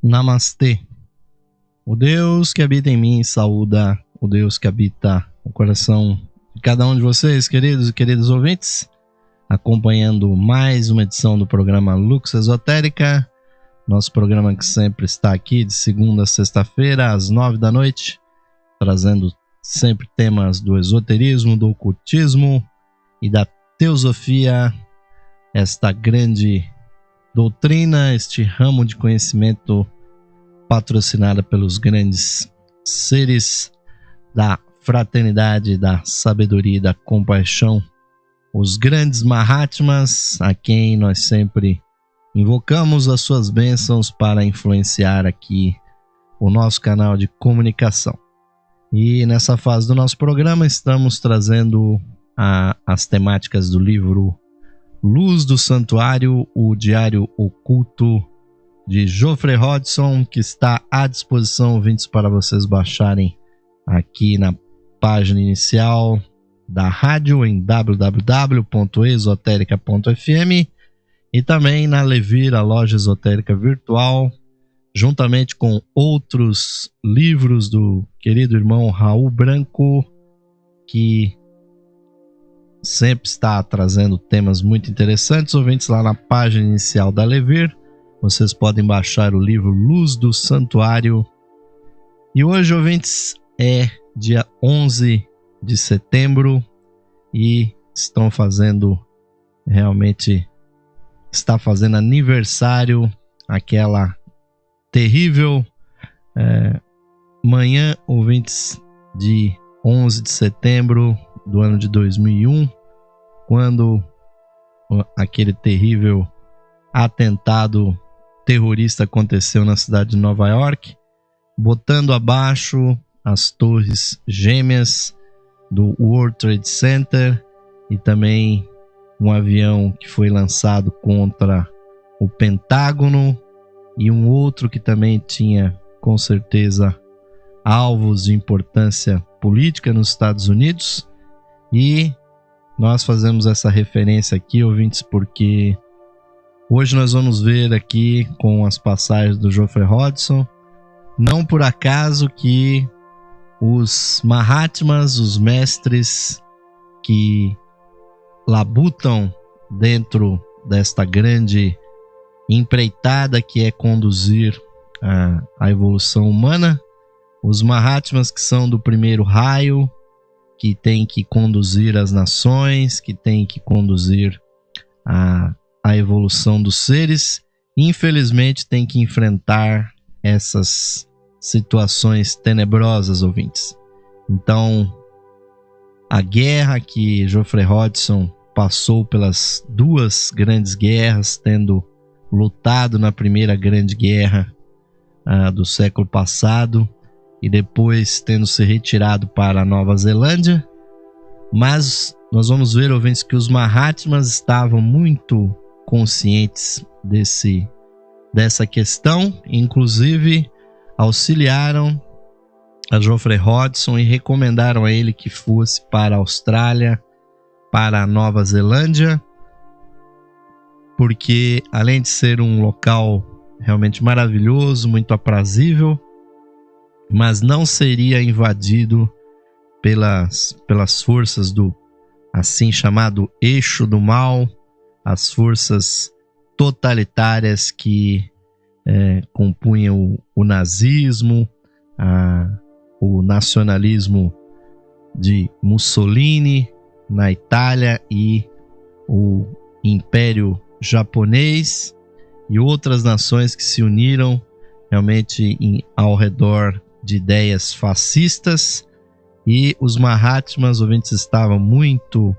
Namastê. O Deus que habita em mim saúda o Deus que habita o coração de cada um de vocês, queridos e queridas ouvintes, acompanhando mais uma edição do programa Lux Esotérica, nosso programa que sempre está aqui de segunda a sexta-feira, às 9 da noite, trazendo sempre temas do esoterismo, do ocultismo e da teosofia, esta grande doutrina, este ramo de conhecimento patrocinada pelos grandes seres da fraternidade, da sabedoria e da compaixão, os grandes Mahatmas, a quem nós sempre invocamos as suas bênçãos para influenciar aqui o nosso canal de comunicação. E nessa fase do nosso programa estamos trazendo as temáticas do livro Luz do Santuário, o Diário Oculto de Geoffrey Hodgson, que está à disposição, ouvintes, para vocês baixarem aqui na página inicial da rádio em www.esoterica.fm e também na Levir, a loja esotérica virtual, juntamente com outros livros do querido irmão Raul Branco, que sempre está trazendo temas muito interessantes. Ouvintes, lá na página inicial da Levir, vocês podem baixar o livro Luz do Santuário. E hoje, ouvintes, é dia 11 de setembro e está fazendo aniversário aquela terrível manhã, ouvintes, de 11 de setembro do ano de 2001, quando aquele terrível atentado terrorista aconteceu na cidade de Nova York, botando abaixo as torres gêmeas do World Trade Center e também um avião que foi lançado contra o Pentágono e um outro que também tinha, com certeza, alvos de importância política nos Estados Unidos. E nós fazemos essa referência aqui, ouvintes, porque hoje nós vamos ver aqui com as passagens do Geoffrey Hodgson, não por acaso que os Mahatmas, os mestres que labutam dentro desta grande empreitada que é conduzir a evolução humana, os Mahatmas que são do primeiro raio, que tem que conduzir as nações, que tem que conduzir a evolução dos seres, infelizmente tem que enfrentar essas situações tenebrosas, ouvintes. Então, a guerra que Geoffrey Hodgson passou pelas duas grandes guerras, tendo lutado na primeira grande guerra do século passado, e depois tendo se retirado para a Nova Zelândia. Mas nós vamos ver, ouvintes, que os Mahatmas estavam muito conscientes dessa questão, inclusive auxiliaram a Geoffrey Hodgson e recomendaram a ele que fosse para a Austrália, para a Nova Zelândia, porque além de ser um local realmente maravilhoso, muito aprazível, mas não seria invadido pelas forças do assim chamado eixo do mal, as forças totalitárias que compunham o nazismo, o nacionalismo de Mussolini na Itália e o Império Japonês e outras nações que se uniram realmente ao redor de ideias fascistas, e os Mahatmas, ouvintes, estavam muito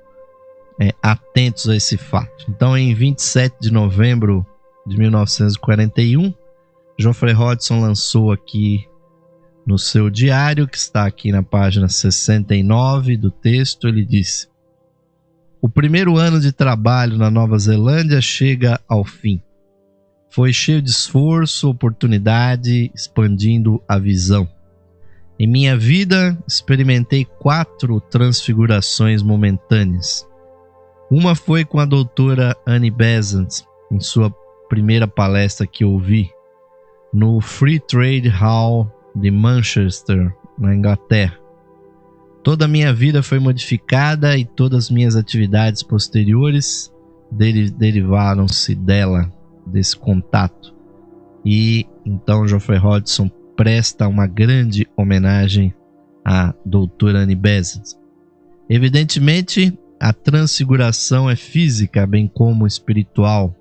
atentos a esse fato. Então, em 27 de novembro de 1941, Geoffrey Hodgson lançou aqui no seu diário, que está aqui na página 69 do texto, ele disse: "O primeiro ano de trabalho na Nova Zelândia chega ao fim. Foi cheio de esforço, oportunidade, expandindo a visão. Em minha vida, experimentei 4 transfigurações momentâneas. Uma foi com a doutora Annie Besant, em sua primeira palestra que ouvi. no Free Trade Hall de Manchester, na Inglaterra. Toda a minha vida foi modificada e todas as minhas atividades posteriores derivaram-se desse contato. E então Geoffrey Hodgson presta uma grande homenagem à doutora Annie Besant. Evidentemente, a transfiguração é física, bem como espiritual.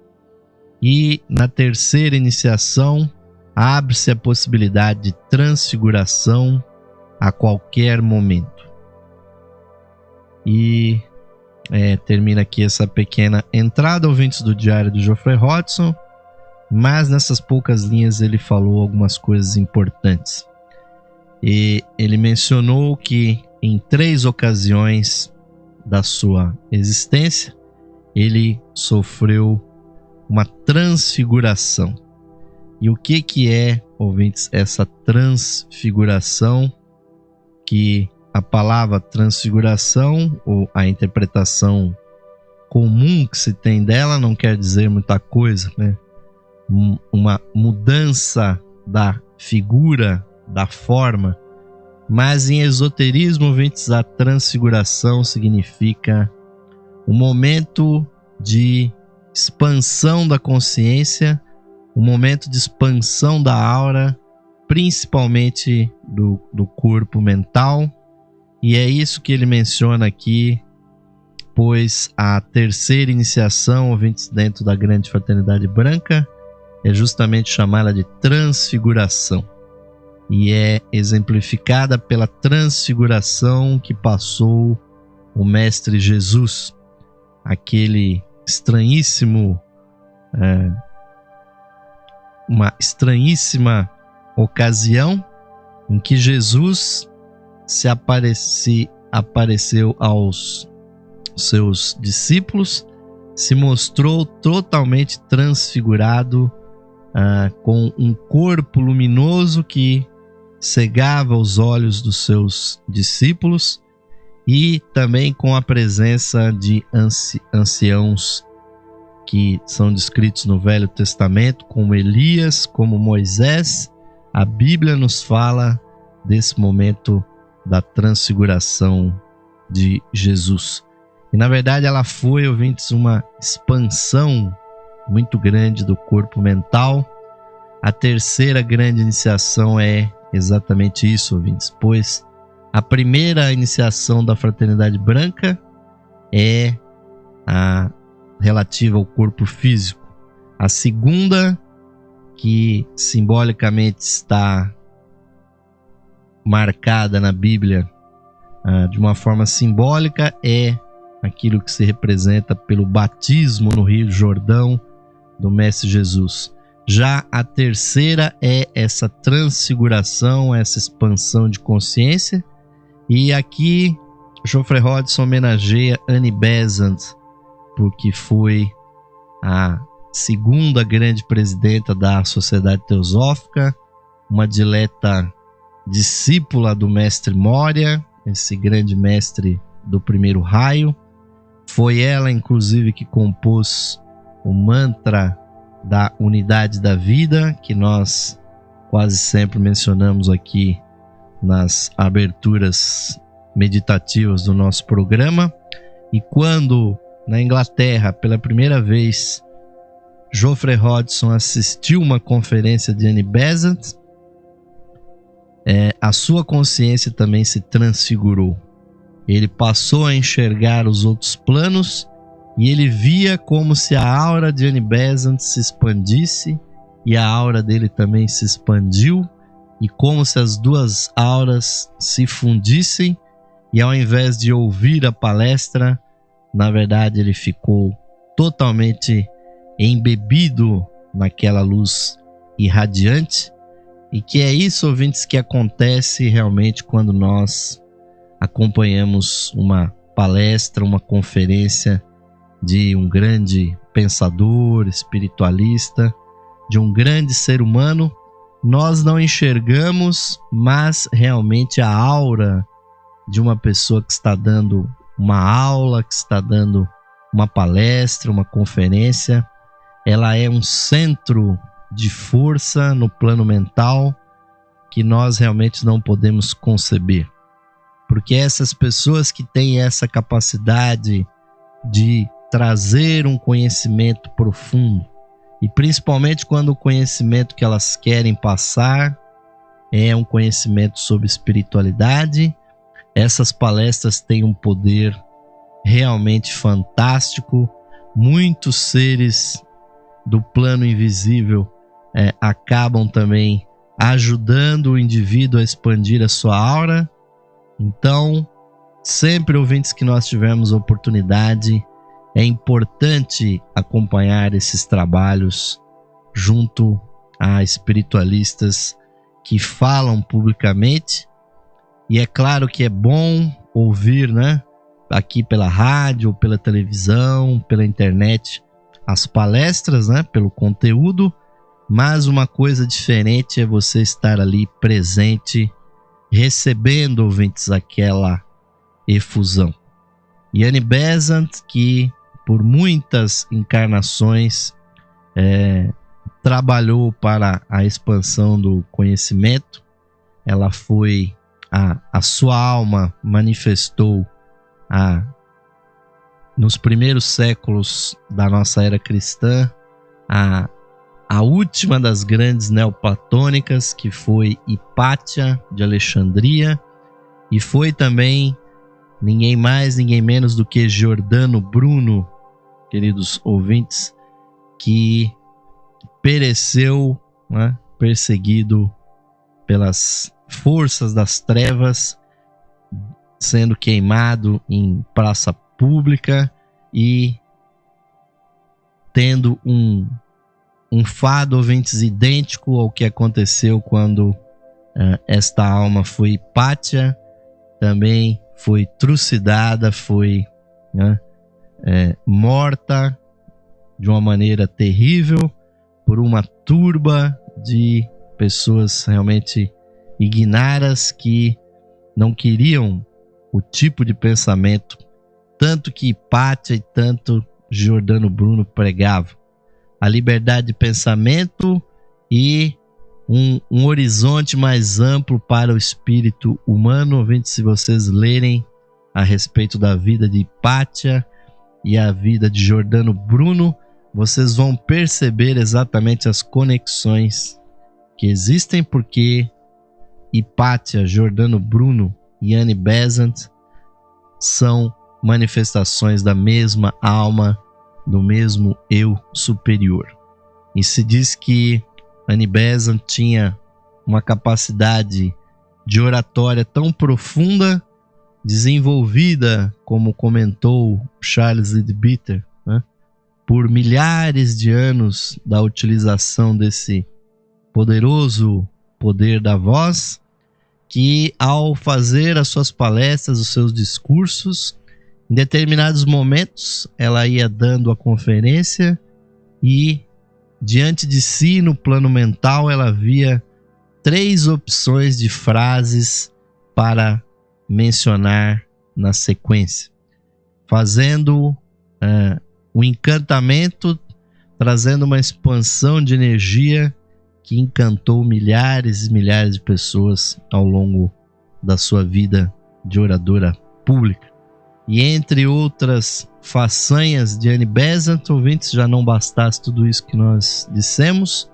E na terceira iniciação, abre-se a possibilidade de transfiguração a qualquer momento. E termina aqui essa pequena entrada, ouvintes do Diário do Geoffrey Hodgson, mas nessas poucas linhas ele falou algumas coisas importantes. E ele mencionou que em 3 ocasiões da sua existência, ele sofreu uma transfiguração. E o que é, ouvintes, essa transfiguração? Que a palavra transfiguração, ou a interpretação comum que se tem dela, não quer dizer muita coisa, né? Uma mudança da figura, da forma, mas em esoterismo, ouvintes, a transfiguração significa um momento de expansão da consciência, um momento de expansão da aura, principalmente do corpo mental. E é isso que ele menciona aqui, pois a terceira iniciação, ouvintes, dentro da Grande Fraternidade Branca, é justamente chamada de transfiguração. E é exemplificada pela transfiguração que passou o Mestre Jesus, aquele uma estranhíssima ocasião em que Jesus se apareceu aos seus discípulos, se mostrou totalmente transfigurado, com um corpo luminoso que cegava os olhos dos seus discípulos, e também com a presença de anciãos que são descritos no Velho Testamento, como Elias, como Moisés. A Bíblia nos fala desse momento da transfiguração de Jesus. E na verdade ela foi, ouvintes, uma expansão muito grande do corpo mental. A terceira grande iniciação é exatamente isso, ouvintes, pois a primeira iniciação da Fraternidade Branca é a relativa ao corpo físico. A segunda, que simbolicamente está marcada na Bíblia de uma forma simbólica, é aquilo que se representa pelo batismo no Rio Jordão do Mestre Jesus. Já a terceira é essa transfiguração, essa expansão de consciência. E aqui Geoffrey Hodgson homenageia Annie Besant, porque foi a segunda grande presidenta da Sociedade Teosófica, uma dileta discípula do Mestre Moria, esse grande mestre do primeiro raio. Foi ela, inclusive, que compôs o mantra da unidade da vida, que nós quase sempre mencionamos aqui nas aberturas meditativas do nosso programa. E quando na Inglaterra, pela primeira vez, Geoffrey Hodgson assistiu uma conferência de Annie Besant, a sua consciência também se transfigurou. Ele passou a enxergar os outros planos e ele via como se a aura de Annie Besant se expandisse, e a aura dele também se expandiu, e como se as duas auras se fundissem, e ao invés de ouvir a palestra, na verdade ele ficou totalmente embebido naquela luz irradiante. E que é isso, ouvintes, que acontece realmente quando nós acompanhamos uma palestra, uma conferência de um grande pensador, espiritualista, de um grande ser humano. Nós não enxergamos, mas realmente a aura de uma pessoa que está dando uma aula, que está dando uma palestra, uma conferência, ela é um centro de força no plano mental que nós realmente não podemos conceber. Porque essas pessoas que têm essa capacidade de trazer um conhecimento profundo, e principalmente quando o conhecimento que elas querem passar é um conhecimento sobre espiritualidade, essas palestras têm um poder realmente fantástico. Muitos seres do plano invisível acabam também ajudando o indivíduo a expandir a sua aura. Então, sempre, ouvintes, que nós tivermos oportunidade, é importante acompanhar esses trabalhos junto a espiritualistas que falam publicamente. E é claro que é bom ouvir, né, aqui pela rádio, pela televisão, pela internet, as palestras, né, pelo conteúdo, mas uma coisa diferente é você estar ali presente, recebendo, ouvintes, aquela efusão. E Annie Besant, que por muitas encarnações trabalhou para a expansão do conhecimento, ela foi, a sua alma manifestou nos primeiros séculos da nossa era cristã, a última das grandes neoplatônicas, que foi Hipátia de Alexandria, e foi também ninguém mais, ninguém menos do que Giordano Bruno, queridos ouvintes, que pereceu, né, perseguido pelas forças das trevas, sendo queimado em praça pública e tendo um fado, ouvintes, idêntico ao que aconteceu quando esta alma foi Hipátia, também foi trucidada, foi, né, morta de uma maneira terrível por uma turba de pessoas realmente ignaras que não queriam o tipo de pensamento tanto que Hipátia e tanto Giordano Bruno pregavam. A liberdade de pensamento e um horizonte mais amplo para o espírito humano. Se vocês lerem a respeito da vida de Hipátia e a vida de Giordano Bruno, vocês vão perceber exatamente as conexões que existem, porque Hipátia, Giordano Bruno e Annie Besant são manifestações da mesma alma, do mesmo eu superior. E se diz que Annie Besant tinha uma capacidade de oratória tão profunda, desenvolvida, como comentou Charles Leadbeater, né, por milhares de anos da utilização desse poderoso poder da voz, que ao fazer as suas palestras, os seus discursos, em determinados momentos ela ia dando a conferência e diante de si, no plano mental, ela via 3 opções de frases para mencionar na sequência, fazendo o encantamento, trazendo uma expansão de energia que encantou milhares e milhares de pessoas ao longo da sua vida de oradora pública. E entre outras façanhas de Annie Besant, ouvintes, já não bastasse tudo isso que nós dissemos,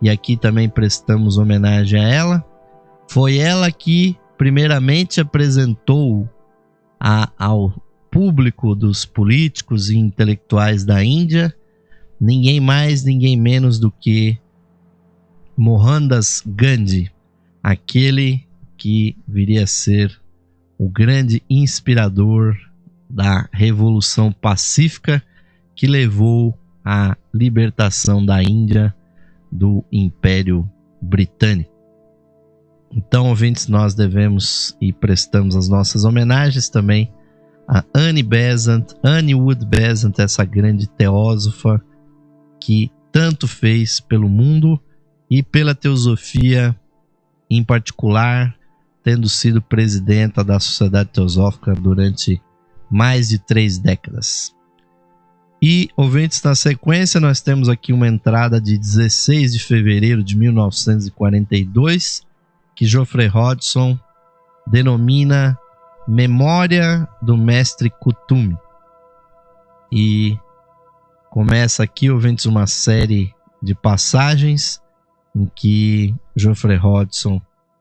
e aqui também prestamos homenagem a ela, foi ela que primeiramente apresentou ao público dos políticos e intelectuais da Índia ninguém mais, ninguém menos do que Mohandas Gandhi, aquele que viria a ser o grande inspirador da Revolução Pacífica que levou à libertação da Índia do Império Britânico. Então, ouvintes, nós devemos e prestamos as nossas homenagens também a Annie Besant, Annie Wood Besant, essa grande teósofa que tanto fez pelo mundo e pela teosofia em particular, tendo sido presidenta da Sociedade Teosófica durante mais de 3 décadas. E, ouvintes, na sequência, nós temos aqui uma entrada de 16 de fevereiro de 1942, que Geoffrey Hodgson denomina Memória do Mestre Kuthumi. E começa aqui, ouvintes, uma série de passagens em que Geoffrey Hodgson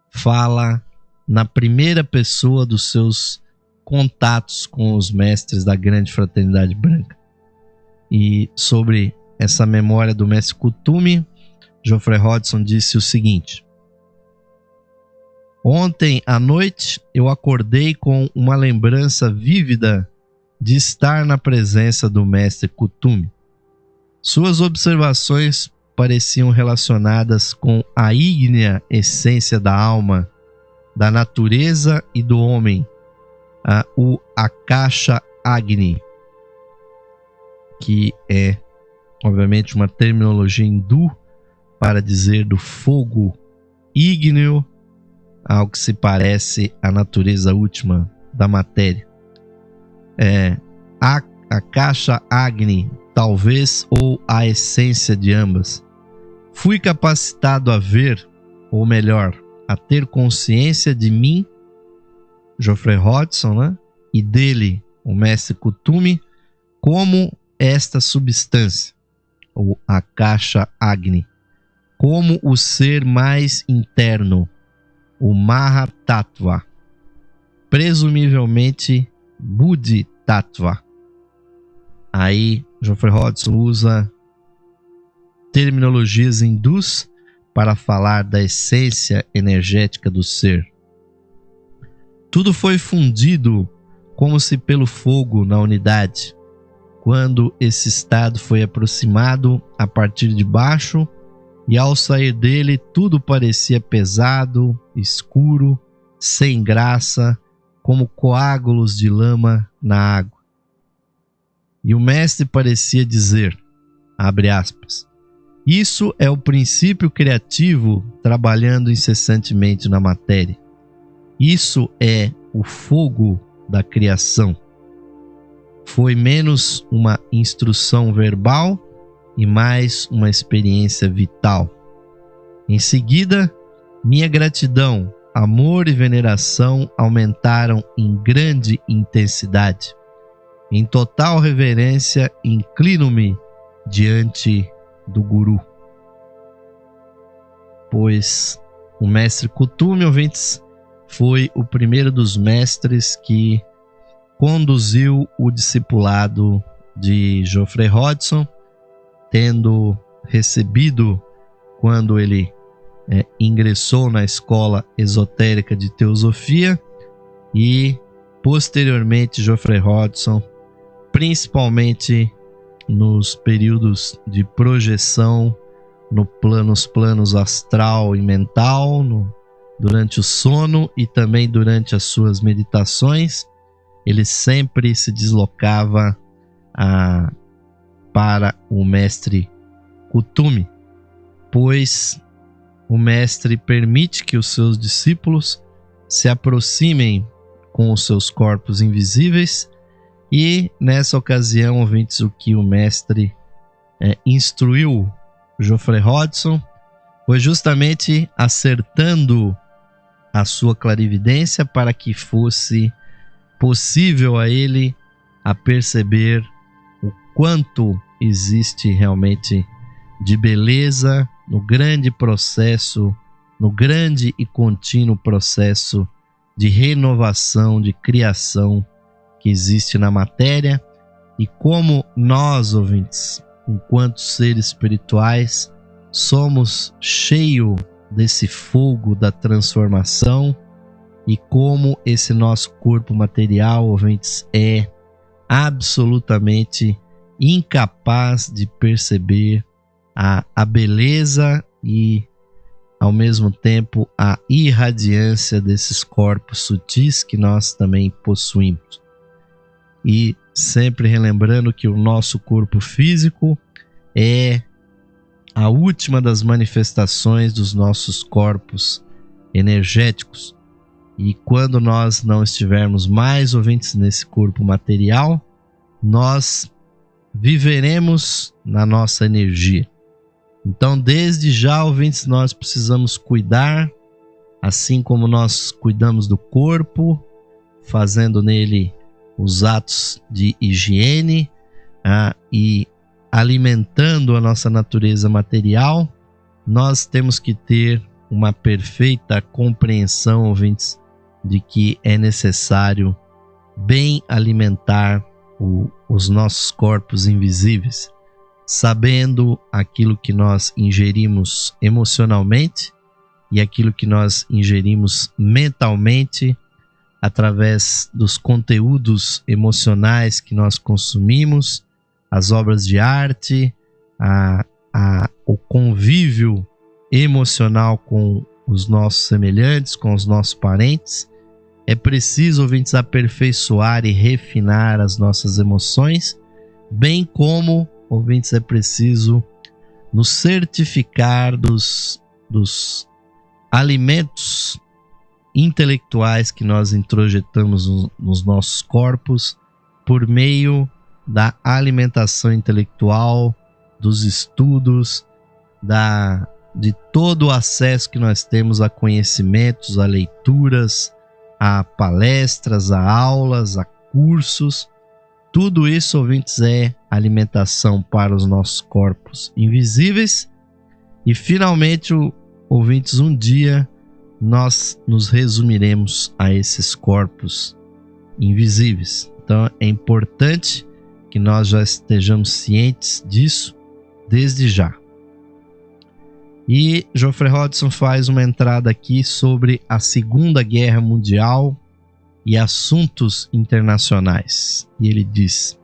fala na primeira pessoa dos seus contatos com os mestres da Grande Fraternidade Branca. E sobre essa memória do mestre Kuthumi, Geoffrey Hodgson disse o seguinte: ontem à noite eu acordei com uma lembrança vívida de estar na presença do mestre Kuthumi. Suas observações pareciam relacionadas com a ígnea essência da alma, da natureza e do homem, o Akasha Agni, que é, obviamente, uma terminologia hindu para dizer do fogo ígneo, ao que se parece à natureza última da matéria. Akasha Agni, talvez, ou a essência de ambas. Fui capacitado a ver, ou melhor, a ter consciência de mim, Geoffrey Hodgson, né? E dele, o mestre Kuthumi, como esta substância, o Akasha Agni, como o ser mais interno, o Mahatattva, presumivelmente Bodhisattva. Aí Geoffrey Hodgson usa terminologias hindus para falar da essência energética do ser. Tudo foi fundido como se pelo fogo na unidade, quando esse estado foi aproximado a partir de baixo, e ao sair dele tudo parecia pesado, escuro, sem graça, como coágulos de lama na água. E o mestre parecia dizer, abre aspas, isso é o princípio criativo trabalhando incessantemente na matéria. Isso é o fogo da criação. Foi menos uma instrução verbal e mais uma experiência vital. Em seguida, minha gratidão, amor e veneração aumentaram em grande intensidade. Em total reverência, inclino-me diante do Guru. Pois o mestre Kuthumi, ouvintes, foi o primeiro dos mestres que conduziu o discipulado de Geoffrey Hodgson, tendo recebido, quando ele ingressou na escola esotérica de teosofia, e posteriormente Geoffrey Hodgson, principalmente nos períodos de projeção nos planos astral e mental, durante o sono e também durante as suas meditações, ele sempre se deslocava para o mestre Kuthumi, pois o mestre permite que os seus discípulos se aproximem com os seus corpos invisíveis. E nessa ocasião, ouvintes, o que o mestre instruiu Geoffrey Hodgson foi justamente acertando a sua clarividência para que fosse possível a ele a perceber o quanto existe realmente de beleza no grande processo, no grande e contínuo processo de renovação, de criação que existe na matéria, e como nós, ouvintes, enquanto seres espirituais, somos cheios desse fogo da transformação, e como esse nosso corpo material, ouvintes, é absolutamente incapaz de perceber a beleza e, ao mesmo tempo, a irradiância desses corpos sutis que nós também possuímos. E sempre relembrando que o nosso corpo físico é a última das manifestações dos nossos corpos energéticos. E quando nós não estivermos mais, ouvintes, nesse corpo material, nós viveremos na nossa energia. Então, desde já, ouvintes, nós precisamos cuidar, assim como nós cuidamos do corpo, fazendo nele os atos de higiene e alimentando a nossa natureza material. Nós temos que ter uma perfeita compreensão, ouvintes, de que é necessário bem alimentar os nossos corpos invisíveis, sabendo aquilo que nós ingerimos emocionalmente e aquilo que nós ingerimos mentalmente através dos conteúdos emocionais que nós consumimos, as obras de arte, o convívio emocional com os nossos semelhantes, com os nossos parentes. É preciso, ouvintes, aperfeiçoar e refinar as nossas emoções, bem como, ouvintes, é preciso nos certificar dos alimentos intelectuais que nós introjetamos nos nossos corpos por meio da alimentação intelectual, dos estudos, de todo o acesso que nós temos a conhecimentos, a leituras, a palestras, a aulas, a cursos. Tudo isso, ouvintes, é alimentação para os nossos corpos invisíveis. E finalmente, ouvintes, um dia nós nos resumiremos a esses corpos invisíveis. Então é importante que nós já estejamos cientes disso desde já. E Geoffrey Hodgson faz uma entrada aqui sobre a Segunda Guerra Mundial e assuntos internacionais. E ele diz: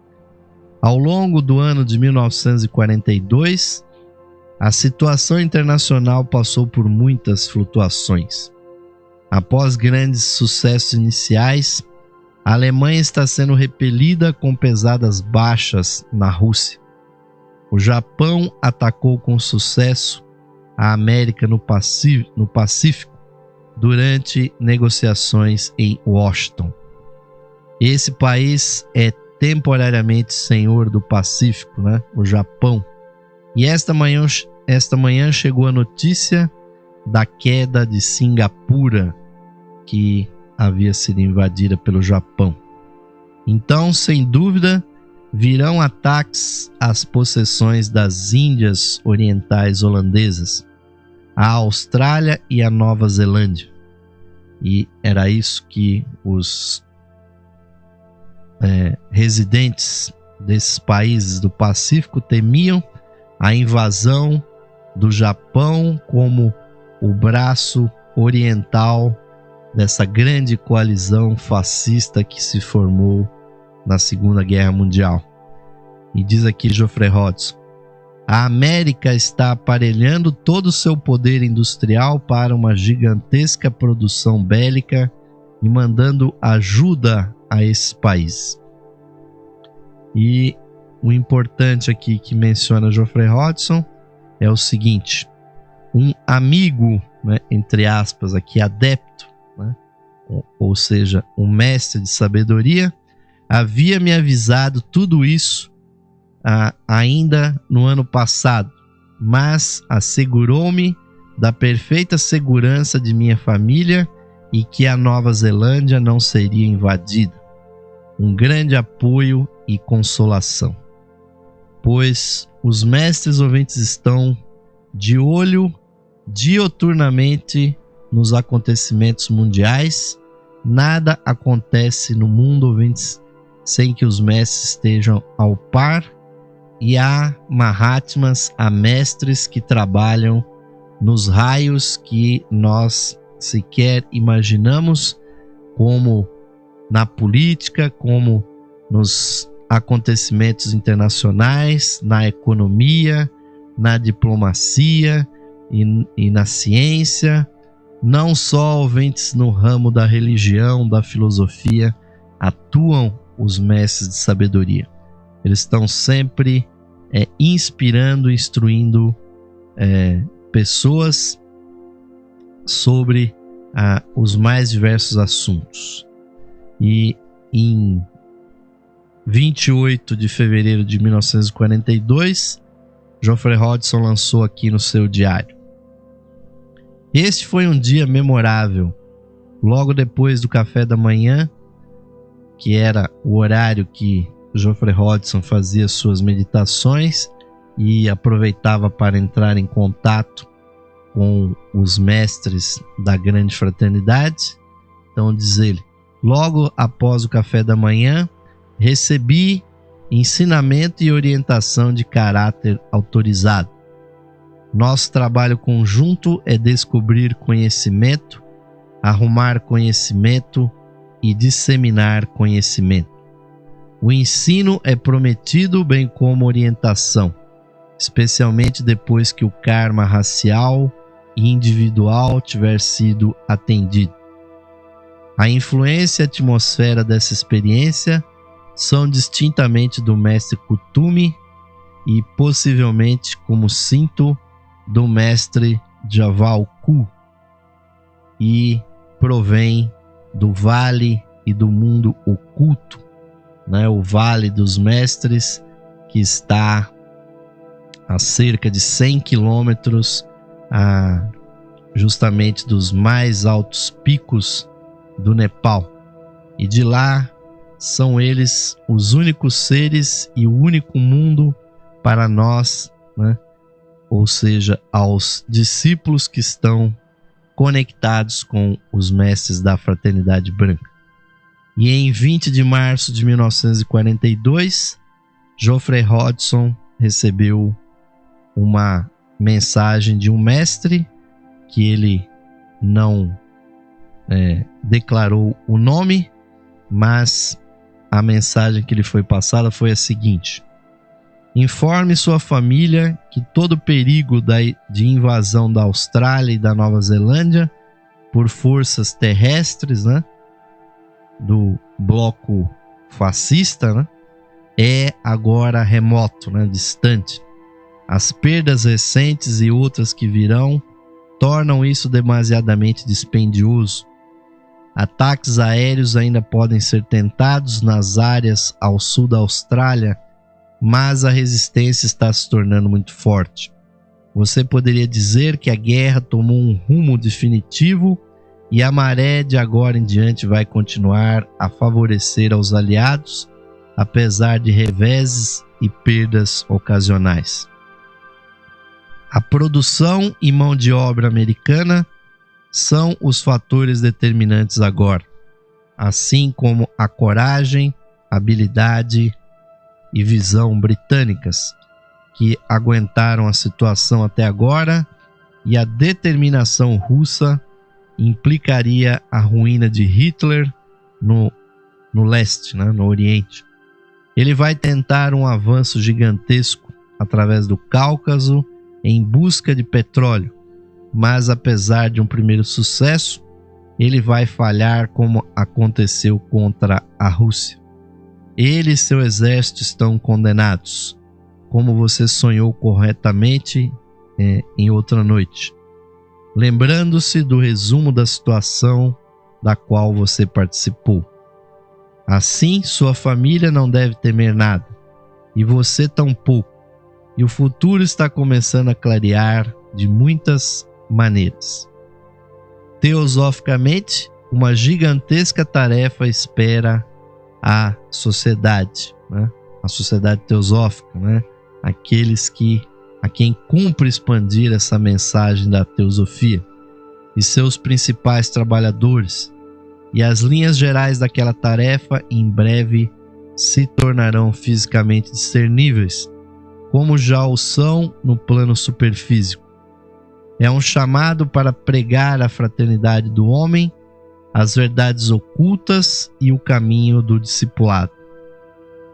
ao longo do ano de 1942, a situação internacional passou por muitas flutuações. Após grandes sucessos iniciais, a Alemanha está sendo repelida com pesadas baixas na Rússia. O Japão atacou com sucesso a América no Pacífico durante negociações em Washington. Esse país é temporariamente senhor do Pacífico, né? O Japão. E esta manhã chegou a notícia da queda de Singapura, que havia sido invadida pelo Japão. Então, sem dúvida, virão ataques às possessões das Índias Orientais holandesas, a Austrália e a Nova Zelândia. E era isso que os residentes desses países do Pacífico temiam, a invasão do Japão como o braço oriental dessa grande coalizão fascista que se formou na Segunda Guerra Mundial. E diz aqui Geoffrey Hodgson: a América está aparelhando todo o seu poder industrial para uma gigantesca produção bélica e mandando ajuda a esses países. E o importante aqui que menciona Geoffrey Hodgson é o seguinte: um amigo, né, entre aspas aqui, adepto, né, ou seja, um mestre de sabedoria, havia me avisado tudo isso ainda no ano passado, mas assegurou-me da perfeita segurança de minha família e que a Nova Zelândia não seria invadida. Um grande apoio e consolação, pois os mestres ouvintes estão de olho dioturnamente nos acontecimentos mundiais. Nada acontece no mundo, ouvintes, sem que os mestres estejam ao par, e há Mahatmas, há mestres que trabalham nos raios que nós sequer imaginamos, como na política, como nos acontecimentos internacionais, na economia, na diplomacia e na ciência. Não só, ouvintes, no ramo da religião, da filosofia, atuam os mestres de sabedoria. Eles estão sempre inspirando, instruindo pessoas sobre os mais diversos assuntos. E em 28 de fevereiro de 1942, Geoffrey Hodgson lançou aqui no seu diário: este foi um dia memorável. Logo depois do café da manhã, que era o horário que Geoffrey Hodgson fazia suas meditações e aproveitava para entrar em contato com os mestres da grande fraternidade. Então diz ele: logo após o café da manhã, recebi ensinamento e orientação de caráter autorizado. Nosso trabalho conjunto é descobrir conhecimento, arrumar conhecimento e disseminar conhecimento. O ensino é prometido, bem como orientação, especialmente depois que o karma racial e individual tiver sido atendido. A influência e a atmosfera dessa experiência são distintamente do mestre Kuthumi e possivelmente, como sinto, do mestre Javalku, e provém do vale e do mundo oculto, né? O vale dos mestres, que está a cerca de 100 quilômetros justamente dos mais altos picos do Nepal, e de lá são eles os únicos seres e o único mundo para nós, né? Ou seja, aos discípulos que estão conectados com os mestres da Fraternidade Branca. E em 20 de março de 1942, Geoffrey Hodgson recebeu uma mensagem de um mestre que ele não declarou o nome, mas a mensagem que lhe foi passada foi a seguinte: informe sua família que todo perigo de invasão da Austrália e da Nova Zelândia por forças terrestres, né, do bloco fascista, né, é agora remoto, né, distante. As perdas recentes e outras que virão tornam isso demasiadamente dispendioso. Ataques aéreos ainda podem ser tentados nas áreas ao sul da Austrália, mas a resistência está se tornando muito forte. Você poderia dizer que a guerra tomou um rumo definitivo e a maré de agora em diante vai continuar a favorecer aos aliados, apesar de reveses e perdas ocasionais. A produção e mão de obra americana são os fatores determinantes agora, assim como a coragem, habilidade e visão britânicas, que aguentaram a situação até agora, e a determinação russa implicaria a ruína de Hitler no leste, né, no Oriente. Ele vai tentar um avanço gigantesco através do Cáucaso em busca de petróleo, mas apesar de um primeiro sucesso, ele vai falhar como aconteceu contra a Rússia. Ele e seu exército estão condenados, como você sonhou corretamente em outra noite, lembrando-se do resumo da situação da qual você participou. Assim, sua família não deve temer nada, e você tampouco, e o futuro está começando a clarear de muitas maneiras. Teosoficamente, uma gigantesca tarefa espera a sociedade, né? A sociedade teosófica, né? Aqueles a quem cumpre expandir essa mensagem da teosofia, e seus principais trabalhadores, e as linhas gerais daquela tarefa em breve se tornarão fisicamente discerníveis, como já o são no plano superfísico. É um chamado para pregar a fraternidade do homem, as verdades ocultas e o caminho do discipulado.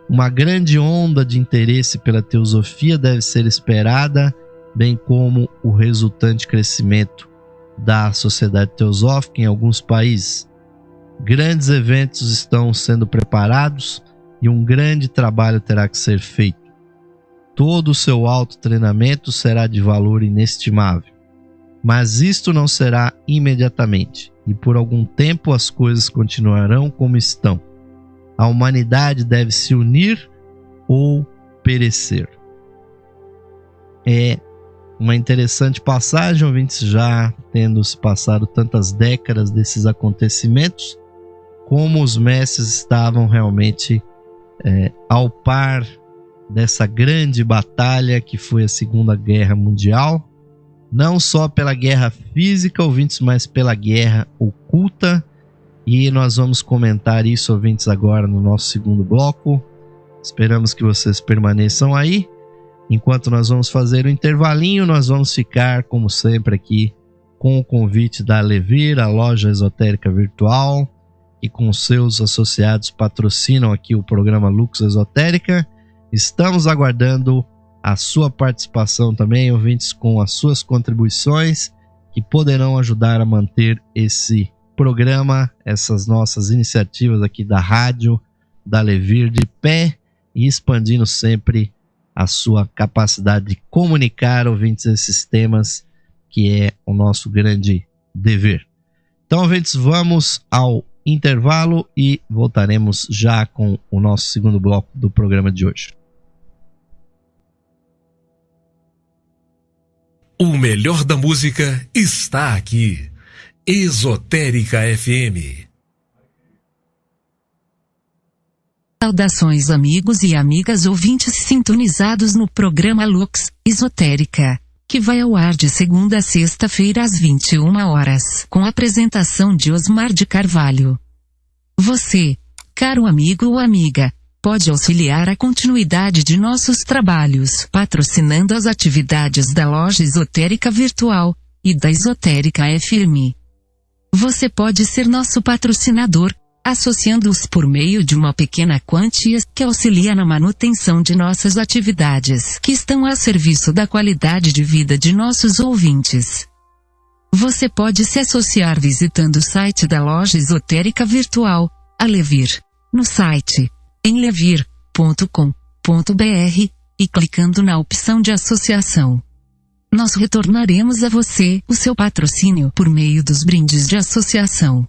Uma grande onda de interesse pela teosofia deve ser esperada, bem como o resultante crescimento da sociedade teosófica em alguns países. Grandes eventos estão sendo preparados e um grande trabalho terá que ser feito. Todo o seu autotreinamento será de valor inestimável. Mas isto não será imediatamente, e por algum tempo as coisas continuarão como estão. A humanidade deve se unir ou perecer. É uma interessante passagem, ouvintes, já tendo se passado tantas décadas desses acontecimentos, como os mestres estavam realmente ao par dessa grande batalha que foi a Segunda Guerra Mundial, não só pela guerra física, ouvintes, mas pela guerra oculta. E nós vamos comentar isso, ouvintes, agora no nosso segundo bloco. Esperamos que vocês permaneçam aí. Enquanto nós vamos fazer o intervalinho, nós vamos ficar, como sempre, aqui com o convite da Alevir, a loja esotérica virtual, que com seus associados patrocinam aqui o programa Lux Esotérica. Estamos aguardando a sua participação também, ouvintes, com as suas contribuições, que poderão ajudar a manter esse programa, essas nossas iniciativas aqui da rádio, da Alevir, de pé e expandindo sempre a sua capacidade de comunicar, ouvintes, esses temas, que é o nosso grande dever. Então, ouvintes, vamos ao intervalo e voltaremos já com o nosso segundo bloco do programa de hoje. O melhor da música está aqui. Esotérica FM. Saudações, amigos e amigas ouvintes sintonizados no programa Lux Esotérica, que vai ao ar de segunda a sexta-feira às 21 horas, com a apresentação de Osmar de Carvalho. Você, caro amigo ou amiga, pode auxiliar a continuidade de nossos trabalhos patrocinando as atividades da Loja Esotérica Virtual e da Esotérica FM. Você pode ser nosso patrocinador, associando-os por meio de uma pequena quantia que auxilia na manutenção de nossas atividades, que estão a serviço da qualidade de vida de nossos ouvintes. Você pode se associar visitando o site da Loja Esotérica Virtual, Alevir, no site enlevir.com.br e clicando na opção de associação. Nós retornaremos a você o seu patrocínio por meio dos brindes de associação.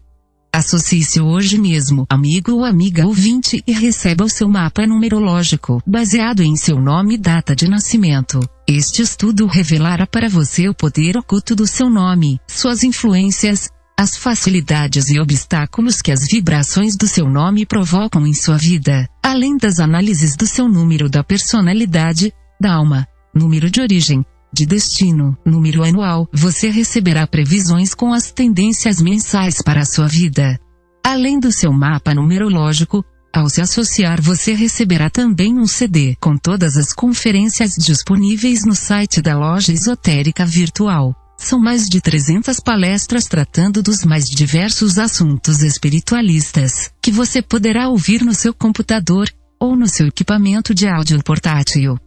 Associe-se hoje mesmo, amigo ou amiga ouvinte, e receba o seu mapa numerológico, baseado em seu nome e data de nascimento. Este estudo revelará para você o poder oculto do seu nome, suas influências, as facilidades e obstáculos que as vibrações do seu nome provocam em sua vida, além das análises do seu número da personalidade, da alma, número de origem, de destino, número anual. Você receberá previsões com as tendências mensais para a sua vida. Além do seu mapa numerológico, ao se associar você receberá também um CD com todas as conferências disponíveis no site da Loja Esotérica Virtual. São mais de 300 palestras tratando dos mais diversos assuntos espiritualistas, que você poderá ouvir no seu computador, ou no seu equipamento de áudio portátil.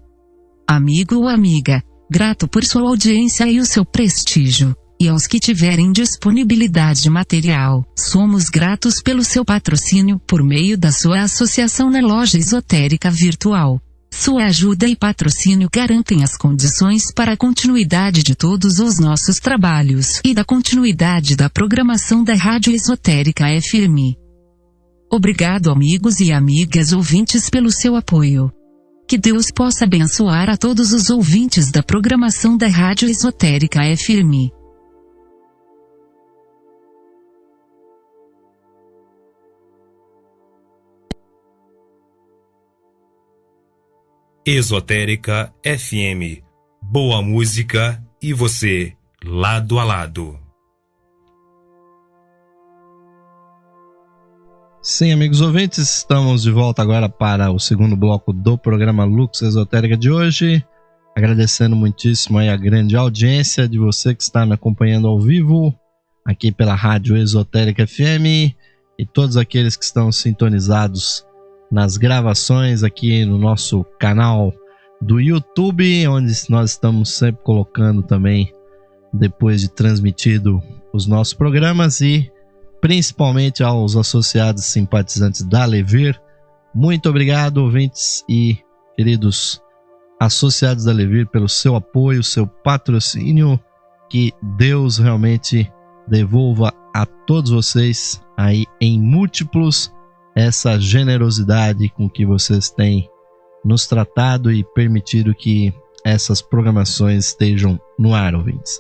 Amigo ou amiga, grato por sua audiência e o seu prestígio. E aos que tiverem disponibilidade material, somos gratos pelo seu patrocínio por meio da sua associação na Loja Esotérica Virtual. Sua ajuda e patrocínio garantem as condições para a continuidade de todos os nossos trabalhos e da continuidade da programação da Rádio Esotérica FM. Obrigado, amigos e amigas ouvintes, pelo seu apoio. Que Deus possa abençoar a todos os ouvintes da programação da Rádio Esotérica FM. Esotérica FM. Boa música e você, lado a lado. Sim, amigos ouvintes, estamos de volta agora para o segundo bloco do programa Lux Esotérica de hoje. Agradecendo muitíssimo aí a grande audiência de você que está me acompanhando ao vivo, aqui pela Rádio Esotérica FM, e todos aqueles que estão sintonizados nas gravações aqui no nosso canal do YouTube, onde nós estamos sempre colocando também, depois de transmitido, os nossos programas, e principalmente aos associados simpatizantes da Alevir. Muito obrigado, ouvintes e queridos associados da Alevir, pelo seu apoio, seu patrocínio. Que Deus realmente devolva a todos vocês aí em múltiplos essa generosidade com que vocês têm nos tratado e permitido que essas programações estejam no ar, ouvintes.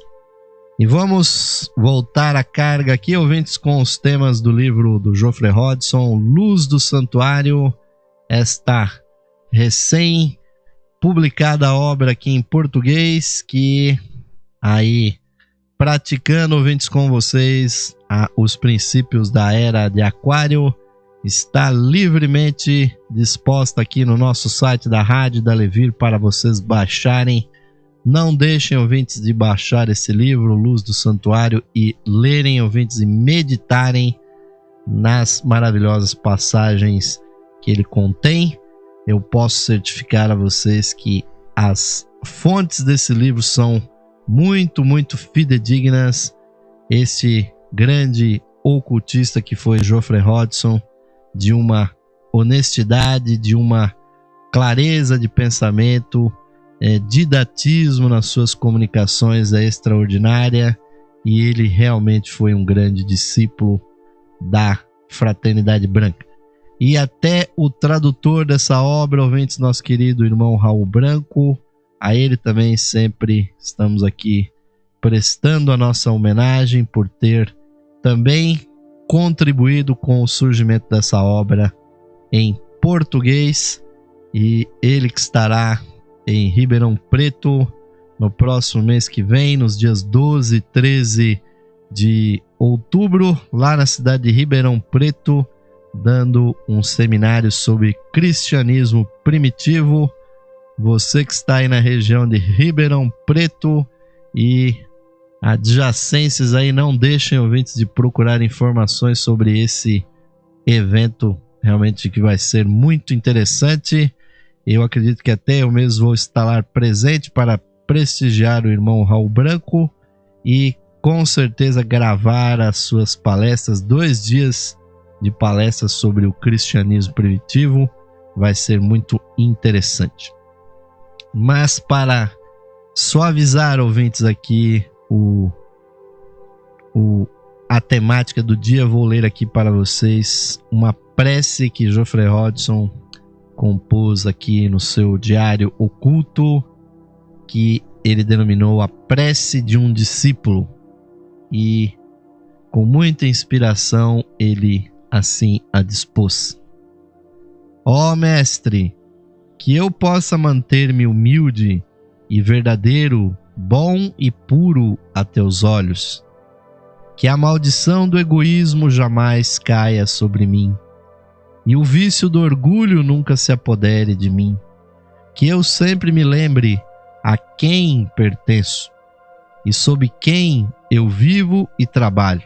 E vamos voltar à carga aqui, ouvintes, com os temas do livro do Geoffrey Hodgson, Luz do Santuário, esta recém-publicada obra aqui em português, que aí, praticando, ouvintes, com vocês os princípios da Era de Aquário, está livremente disposta aqui no nosso site da Rádio da Levir para vocês baixarem. Não deixem, ouvintes, de baixar esse livro, Luz do Santuário, e lerem, ouvintes, e meditarem nas maravilhosas passagens que ele contém. Eu posso certificar a vocês que as fontes desse livro são muito, muito fidedignas. Este grande ocultista que foi Geoffrey Hodgson, de uma honestidade, de uma clareza de pensamento, didatismo nas suas comunicações é extraordinária, e ele realmente foi um grande discípulo da Fraternidade Branca. E até o tradutor dessa obra, ouvintes, nosso querido irmão Raul Branco, a ele também sempre estamos aqui prestando a nossa homenagem por ter também contribuído com o surgimento dessa obra em português, e ele que estará em Ribeirão Preto no próximo mês que vem, nos dias 12 e 13 de outubro, lá na cidade de Ribeirão Preto, dando um seminário sobre cristianismo primitivo. Você que está aí na região de Ribeirão Preto e adjacências aí, não deixem, ouvintes, de procurar informações sobre esse evento, realmente que vai ser muito interessante. Eu acredito que até eu mesmo vou estar lá presente para prestigiar o irmão Raul Branco e com certeza gravar as suas palestras, 2 dias de palestras sobre o cristianismo primitivo, vai ser muito interessante. Mas para suavizar, ouvintes, aqui a temática do dia, vou ler aqui para vocês uma prece que Geoffrey Hodgson compôs aqui no seu diário oculto, que ele denominou a prece de um discípulo, e com muita inspiração ele assim a dispôs: ó mestre, que eu possa manter-me humilde e verdadeiro, bom e puro a teus olhos, que a maldição do egoísmo jamais caia sobre mim, e o vício do orgulho nunca se apodere de mim, que eu sempre me lembre a quem pertenço e sob quem eu vivo e trabalho,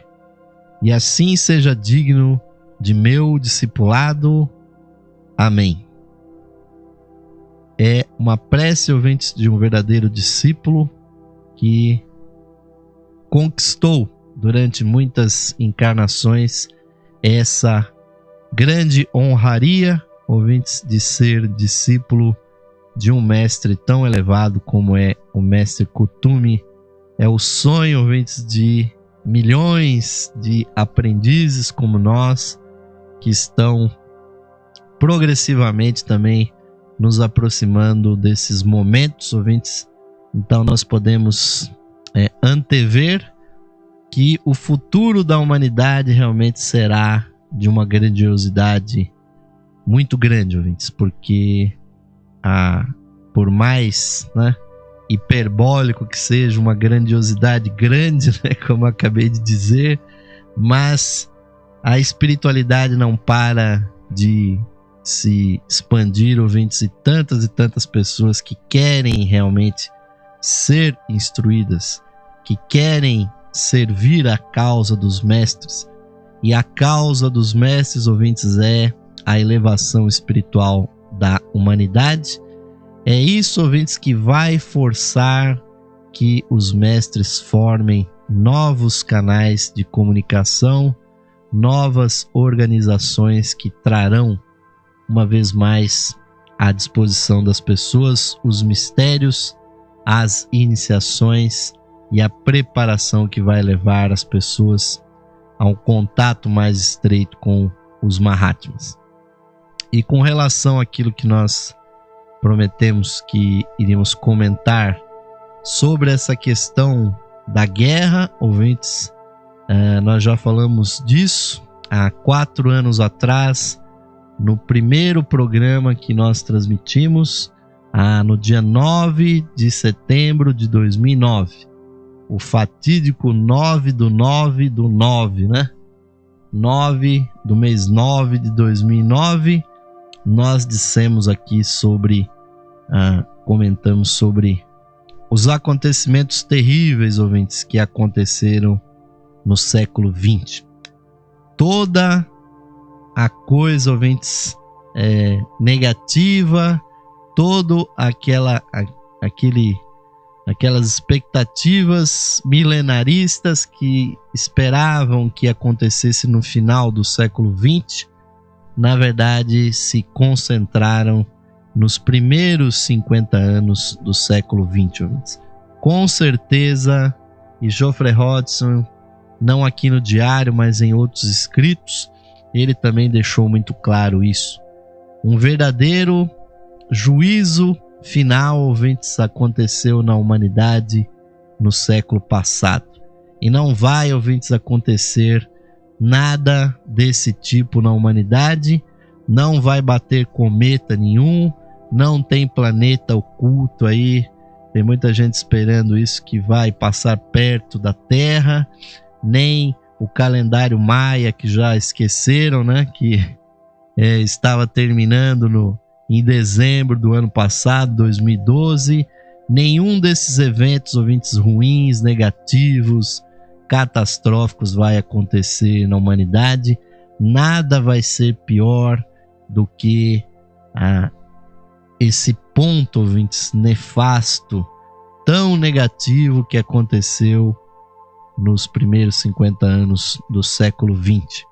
e assim seja digno de meu discipulado. Amém. É uma prece, ouvintes, de um verdadeiro discípulo que conquistou durante muitas encarnações essa grande honraria, ouvintes, de ser discípulo de um mestre tão elevado como é o mestre Kuthumi. É o sonho, ouvintes, de milhões de aprendizes como nós, que estão progressivamente também nos aproximando desses momentos, ouvintes. Então nós podemos antever que o futuro da humanidade realmente será de uma grandiosidade muito grande, ouvintes, porque por mais hiperbólico que seja, uma grandiosidade grande, como eu acabei de dizer, mas a espiritualidade não para de se expandir, ouvintes, e tantas pessoas que querem realmente ser instruídas, que querem servir a causa dos mestres. E a causa dos mestres, ouvintes, é a elevação espiritual da humanidade. É isso, ouvintes, que vai forçar que os mestres formem novos canais de comunicação, novas organizações que trarão, uma vez mais, à disposição das pessoas os mistérios, as iniciações e a preparação que vai levar as pessoas a um contato mais estreito com os Mahatmas. E com relação àquilo que nós prometemos que iríamos comentar sobre essa questão da guerra, ouvintes, nós já falamos disso há 4 anos atrás, no primeiro programa que nós transmitimos, no dia 9 de setembro de 2009. O fatídico 9 do 9 do 9, né? 9 do mês 9 de 2009, nós dissemos aqui sobre, comentamos sobre os acontecimentos terríveis, ouvintes, que aconteceram no século XX. Toda a coisa, ouvintes, negativa, todo aquelas expectativas milenaristas que esperavam que acontecesse no final do século XX, na verdade se concentraram nos primeiros 50 anos do século XX. Com certeza, e Geoffrey Hodgson, não aqui no diário, mas em outros escritos, ele também deixou muito claro isso. Um verdadeiro juízo final, ouvintes, aconteceu na humanidade no século passado. E não vai, ouvintes, acontecer nada desse tipo na humanidade. Não vai bater cometa nenhum. Não tem planeta oculto aí. Tem muita gente esperando isso que vai passar perto da Terra. Nem o calendário maia, que já esqueceram, né? Que estava terminando em dezembro do ano passado, 2012, nenhum desses eventos, ouvintes, ruins, negativos, catastróficos vai acontecer na humanidade. Nada vai ser pior do que esse ponto, ouvintes, nefasto, tão negativo que aconteceu nos primeiros 50 anos do século XX.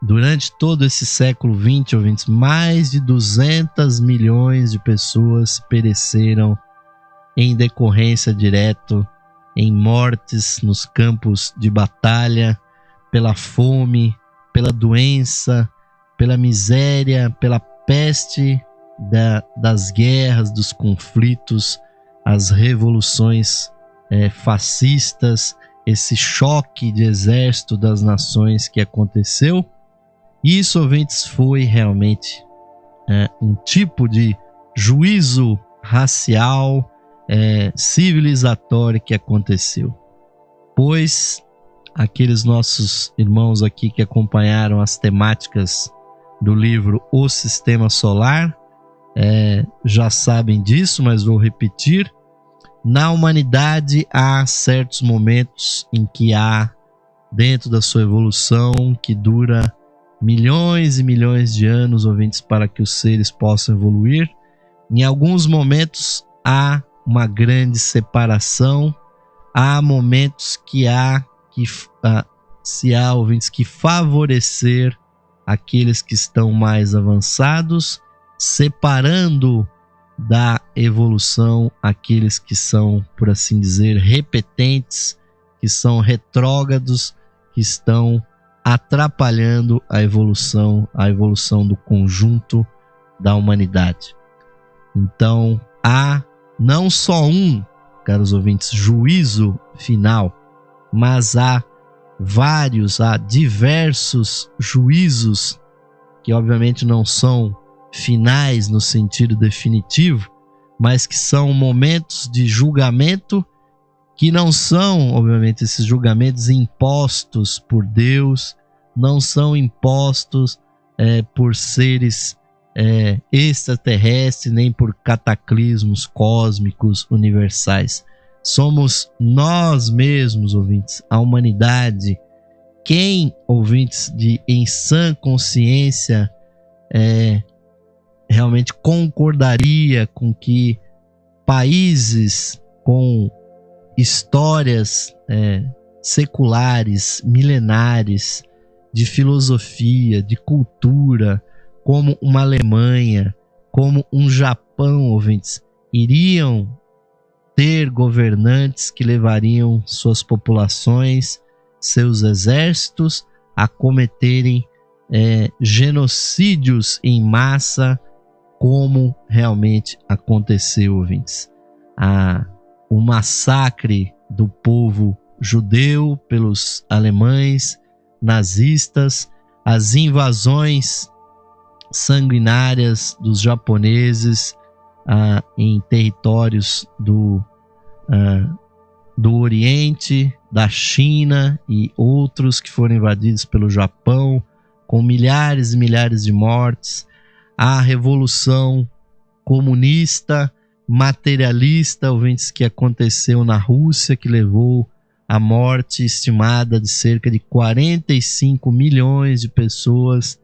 Durante todo esse século XX, ouvintes, mais de 200 milhões de pessoas pereceram em decorrência direta em mortes nos campos de batalha, pela fome, pela doença, pela miséria, pela peste das guerras, dos conflitos, as revoluções fascistas, esse choque de exército das nações que aconteceu. Isso, ouvintes, foi realmente um tipo de juízo racial, civilizatório que aconteceu. Pois aqueles nossos irmãos aqui que acompanharam as temáticas do livro O Sistema Solar já sabem disso, mas vou repetir. Na humanidade há certos momentos em que há, dentro da sua evolução, que dura milhões e milhões de anos, ouvintes, para que os seres possam evoluir. Em alguns momentos há uma grande separação, há momentos que se há, ouvintes, que favorecer aqueles que estão mais avançados, separando da evolução aqueles que são, por assim dizer, repetentes, que são retrógrados, que estão atrapalhando a evolução do conjunto da humanidade. Então, há não só caros ouvintes, juízo final, mas há diversos juízos que obviamente não são finais no sentido definitivo, mas que são momentos de julgamento que não são, obviamente, esses julgamentos impostos por Deus, não são impostos por seres extraterrestres, nem por cataclismos cósmicos universais. Somos nós mesmos, ouvintes, a humanidade, quem, ouvintes, em sã consciência realmente concordaria com que países com histórias seculares, milenares, de filosofia, de cultura, como uma Alemanha, como um Japão, ouvintes, iriam ter governantes que levariam suas populações, seus exércitos a cometerem genocídios em massa, como realmente aconteceu, ouvintes. O massacre do povo judeu pelos alemães nazistas, as invasões sanguinárias dos japoneses em territórios do Oriente, da China e outros que foram invadidos pelo Japão, com milhares e milhares de mortes, a revolução comunista, materialista, ouvintes, que aconteceu na Rússia, que levou à morte estimada de cerca de 45 milhões de pessoas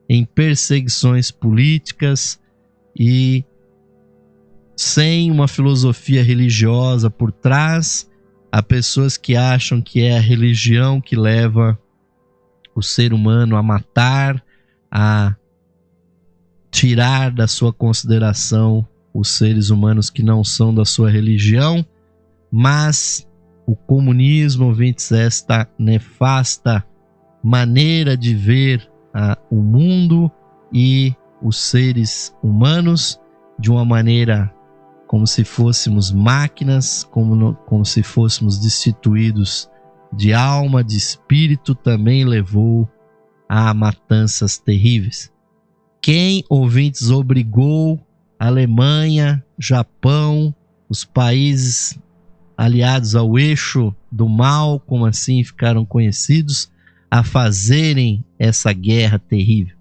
em perseguições políticas e sem uma filosofia religiosa por trás. Há pessoas que acham que é a religião que leva o ser humano a matar, a tirar da sua consideração os seres humanos que não são da sua religião, mas o comunismo, ouvintes, esta nefasta maneira de ver o mundo e os seres humanos de uma maneira como se fôssemos máquinas, como se fôssemos destituídos de alma, de espírito, também levou a matanças terríveis. Quem, ouvintes, obrigou a Alemanha, Japão, os países aliados ao eixo do mal, como assim ficaram conhecidos, a fazerem essa guerra terrível?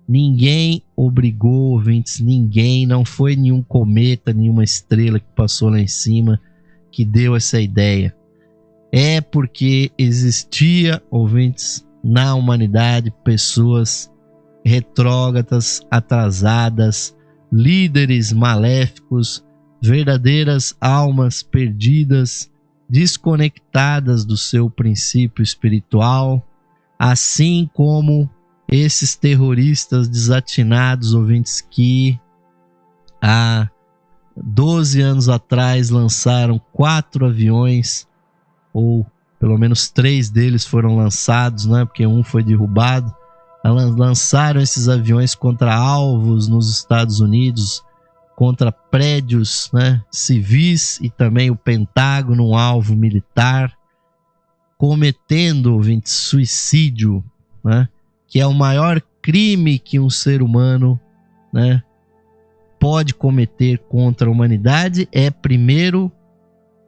Ninguém obrigou, ouvintes, ninguém, não foi nenhum cometa, nenhuma estrela que passou lá em cima que deu essa ideia. É porque existia, ouvintes, na humanidade pessoas retrógradas, atrasadas, líderes maléficos, verdadeiras almas perdidas, desconectadas do seu princípio espiritual, assim como esses terroristas desatinados, ouvintes, que há 12 anos atrás lançaram 4 aviões, ou pelo menos 3 deles foram lançados, né, porque um foi derrubado. Lançaram esses aviões contra alvos nos Estados Unidos, contra prédios, né, civis, e também o Pentágono, um alvo militar, cometendo, ouvintes, suicídio, né, que é o maior crime que um ser humano, né, pode cometer contra a humanidade, é primeiro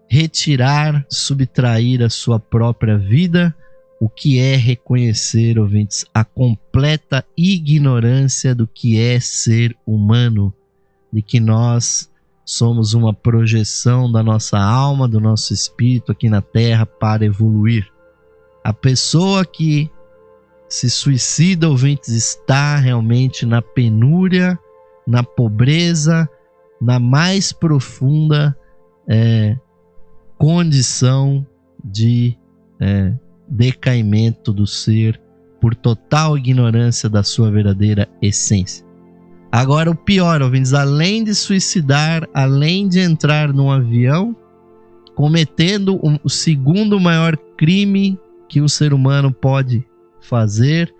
retirar, subtrair a sua própria vida, o que é reconhecer, ouvintes, a completa ignorância do que é ser humano, de que nós somos uma projeção da nossa alma, do nosso espírito aqui na Terra para evoluir. A pessoa que se suicida, ouvintes, está realmente na penúria, na pobreza, na mais profunda condição de decaimento do ser por total ignorância da sua verdadeira essência. Agora, o pior, ouvintes, além de suicidar, além de entrar num avião, cometendo o segundo maior crime que um ser humano pode fazer,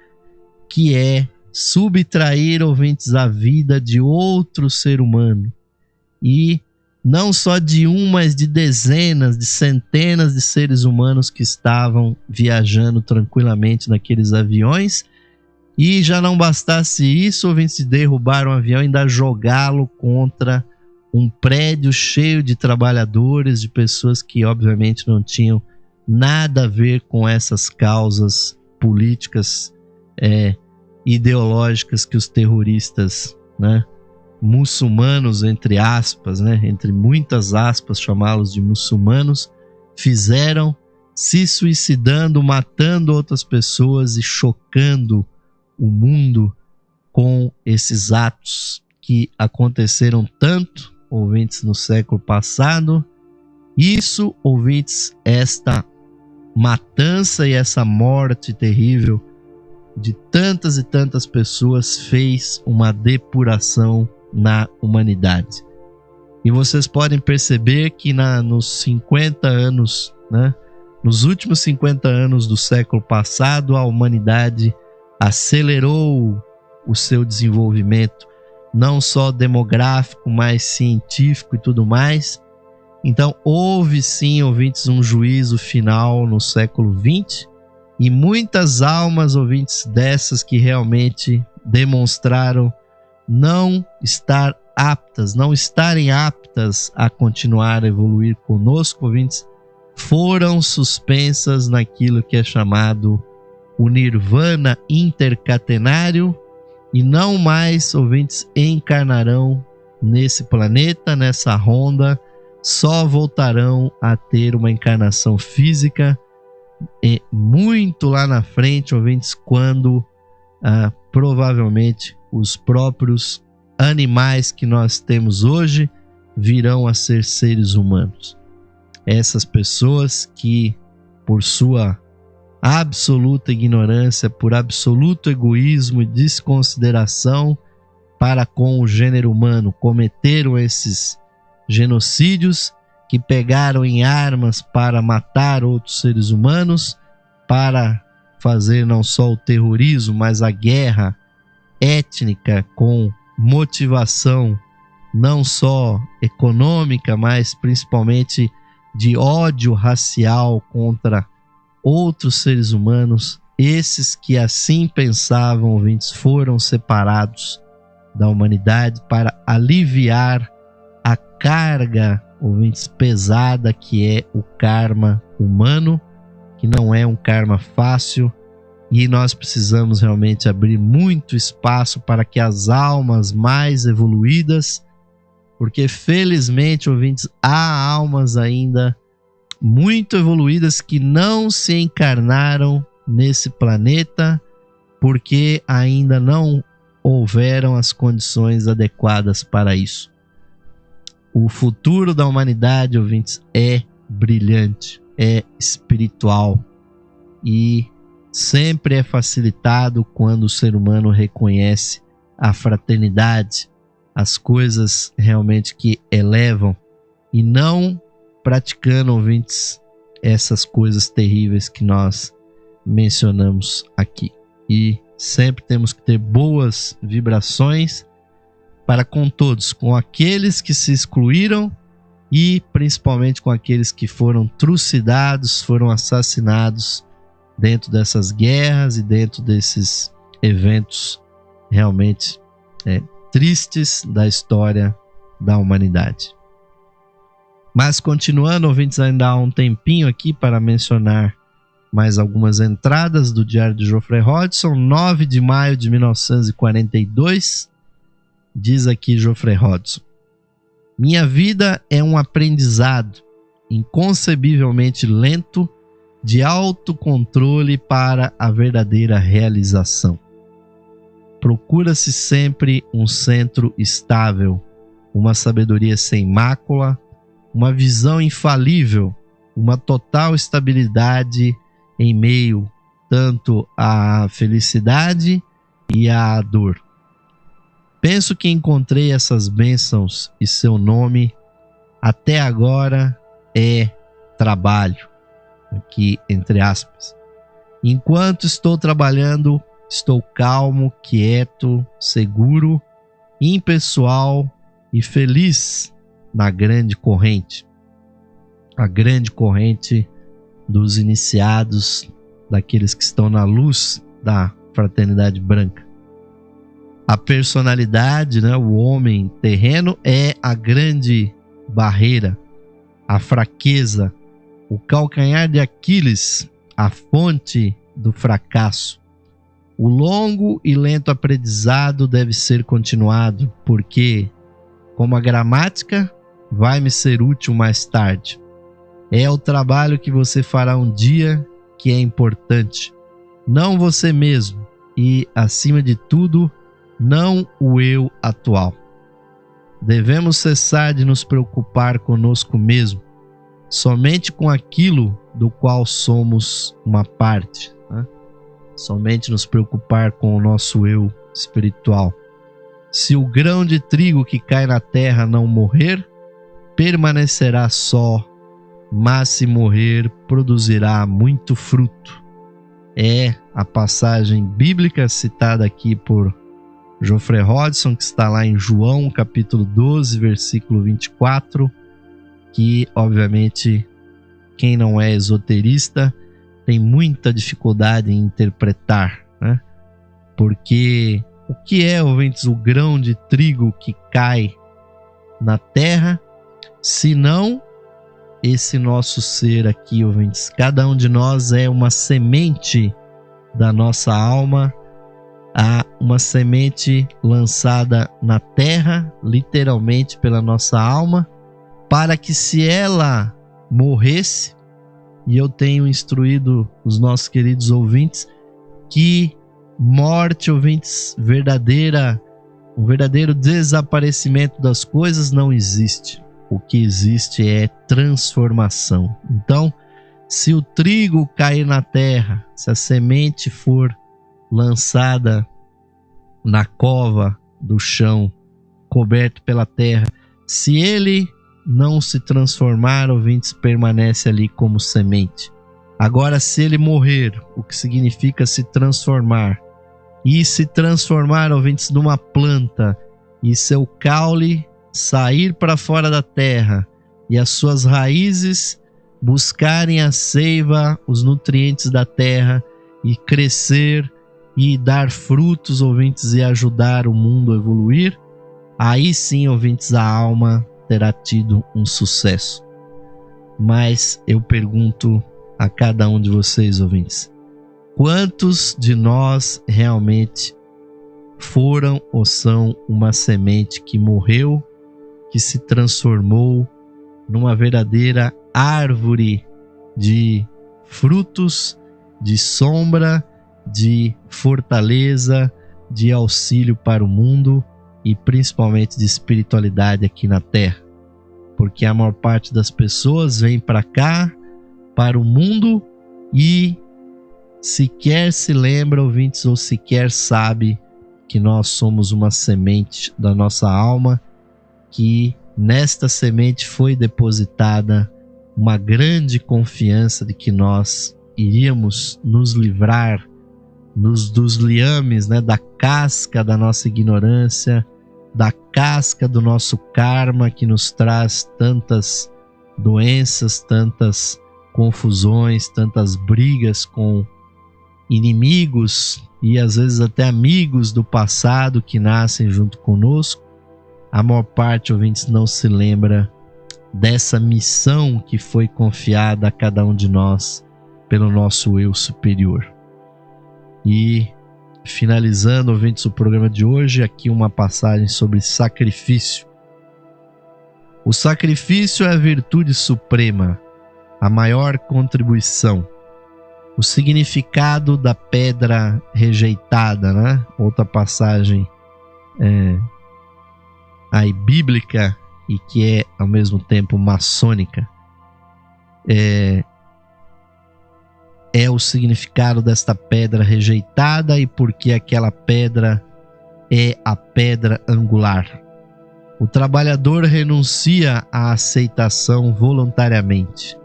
que é subtrair, ouvintes, a vida de outro ser humano. E não só de um, mas de dezenas, de centenas de seres humanos que estavam viajando tranquilamente naqueles aviões. E já não bastasse isso, ouvintes, derrubar um avião e ainda jogá-lo contra um prédio cheio de trabalhadores, de pessoas que obviamente não tinham nada a ver com essas causas políticas, ideológicas que os terroristas, né, muçulmanos, entre aspas, né, entre muitas aspas, chamá-los de muçulmanos, fizeram, se suicidando, matando outras pessoas e chocando o mundo com esses atos que aconteceram tanto, ouvintes, no século passado. Isso, ouvintes, esta matança e essa morte terrível de tantas e tantas pessoas fez uma depuração na humanidade. E vocês podem perceber que nos 50 anos, né, nos últimos 50 anos do século passado, a humanidade acelerou o seu desenvolvimento, não só demográfico, mas científico e tudo mais. Então houve sim, ouvintes, um juízo final no século XX, e muitas almas, ouvintes, dessas que realmente demonstraram não estarem aptas a continuar a evoluir conosco, ouvintes, foram suspensas naquilo que é chamado o nirvana intercatenário, e não mais, ouvintes, encarnarão nesse planeta, nessa ronda, só voltarão a ter uma encarnação física muito lá na frente, ouvintes, quando provavelmente os próprios animais que nós temos hoje virão a ser seres humanos. Essas pessoas que, por sua absoluta ignorância, por absoluto egoísmo e desconsideração para com o gênero humano, cometeram esses genocídios, que pegaram em armas para matar outros seres humanos, para fazer não só o terrorismo, mas a guerra étnica com motivação não só econômica, mas principalmente de ódio racial contra outros seres humanos. Esses que assim pensavam, ouvintes, foram separados da humanidade para aliviar a carga, ouvintes, pesada que é o karma humano, que não é um karma fácil, e nós precisamos realmente abrir muito espaço para que as almas mais evoluídas, porque felizmente, ouvintes, há almas ainda muito evoluídas que não se encarnaram nesse planeta porque ainda não houveram as condições adequadas para isso. O futuro da humanidade, ouvintes, é brilhante, é espiritual e sempre é facilitado quando o ser humano reconhece a fraternidade, as coisas realmente que elevam, e não praticando, ouvintes, essas coisas terríveis que nós mencionamos aqui. E sempre temos que ter boas vibrações para com todos, com aqueles que se excluíram e principalmente com aqueles que foram trucidados, foram assassinados dentro dessas guerras e dentro desses eventos realmente tristes da história da humanidade. Mas continuando, ouvintes, ainda há um tempinho aqui para mencionar mais algumas entradas do Diário de Geoffrey Hodgson. 9 de maio de 1942, diz aqui Geoffrey Hodgson: minha vida é um aprendizado inconcebivelmente lento de autocontrole para a verdadeira realização. Procura-se sempre um centro estável, uma sabedoria sem mácula, uma visão infalível, uma total estabilidade em meio tanto à felicidade e à dor. Penso que encontrei essas bênçãos e seu nome até agora é trabalho. Aqui entre aspas. Enquanto estou trabalhando, estou calmo, quieto, seguro, impessoal e feliz na grande corrente. A grande corrente dos iniciados, daqueles que estão na luz da fraternidade branca. A personalidade, o homem terreno, é a grande barreira, a fraqueza, o calcanhar de Aquiles, a fonte do fracasso. O longo e lento aprendizado deve ser continuado, porque, como a gramática, vai me ser útil mais tarde. É o trabalho que você fará um dia que é importante, não você mesmo e, acima de tudo, não o eu atual. Devemos cessar de nos preocupar conosco mesmo, somente com aquilo do qual somos uma parte, somente nos preocupar com o nosso eu espiritual. Se o grão de trigo que cai na terra não morrer, permanecerá só, mas se morrer, produzirá muito fruto. é a passagem bíblica citada aqui por Geoffrey Hodgson, que está lá em João, capítulo 12, versículo 24, que, obviamente, quem não é esoterista tem muita dificuldade em interpretar, né? Porque o que é, ouvintes, o grão de trigo que cai na terra, se não esse nosso ser aqui, ouvintes? Cada um de nós é uma semente da nossa alma, uma semente lançada na terra, literalmente pela nossa alma, para que, se ela morresse, e eu tenho instruído os nossos queridos ouvintes que morte, ouvintes, um verdadeiro desaparecimento das coisas não existe. O que existe é transformação. Então, se o trigo cair na terra, se a semente for lançada na cova do chão, coberto pela terra, se ele não se transformar, ouvintes, permanece ali como semente. Agora, se ele morrer, o que significa se transformar, e se transformar, ouvintes, numa planta, e seu caule sair para fora da terra, e as suas raízes buscarem a seiva, os nutrientes da terra, e crescer e dar frutos, ouvintes, e ajudar o mundo a evoluir, aí sim, ouvintes, a alma terá tido um sucesso. Mas eu pergunto a cada um de vocês, ouvintes, quantos de nós realmente foram ou são uma semente que morreu, que se transformou numa verdadeira árvore de frutos, de sombra, de fortaleza, de auxílio para o mundo e principalmente de espiritualidade aqui na Terra? Porque a maior parte das pessoas vem para cá, para o mundo, e sequer se lembra, ouvintes, ou sequer sabe que nós somos uma semente da nossa alma, que nesta semente foi depositada uma grande confiança de que nós iríamos nos livrar dos liames, né, da casca da nossa ignorância, da casca do nosso karma que nos traz tantas doenças, tantas confusões, tantas brigas com inimigos e às vezes até amigos do passado que nascem junto conosco. A maior parte, ouvintes, não se lembra dessa missão que foi confiada a cada um de nós pelo nosso eu superior. E finalizando, ouvintes, o programa de hoje, aqui uma passagem sobre sacrifício. O sacrifício é a virtude suprema, a maior contribuição. O significado da pedra rejeitada, né? Outra passagem aí bíblica e que é ao mesmo tempo maçônica. É o significado desta pedra rejeitada e porque aquela pedra é a pedra angular. O trabalhador renuncia à aceitação voluntariamente.